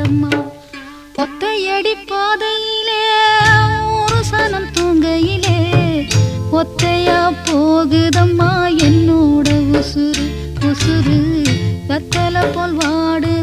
வாடம்மா. ஒத்தையடி பாதையிலே ஒரு சனம் தூங்கையிலே ஒத்தையா போகுதம்மா என்னோட உசுறு உசுறு வெத்தலை போல் வாடுது.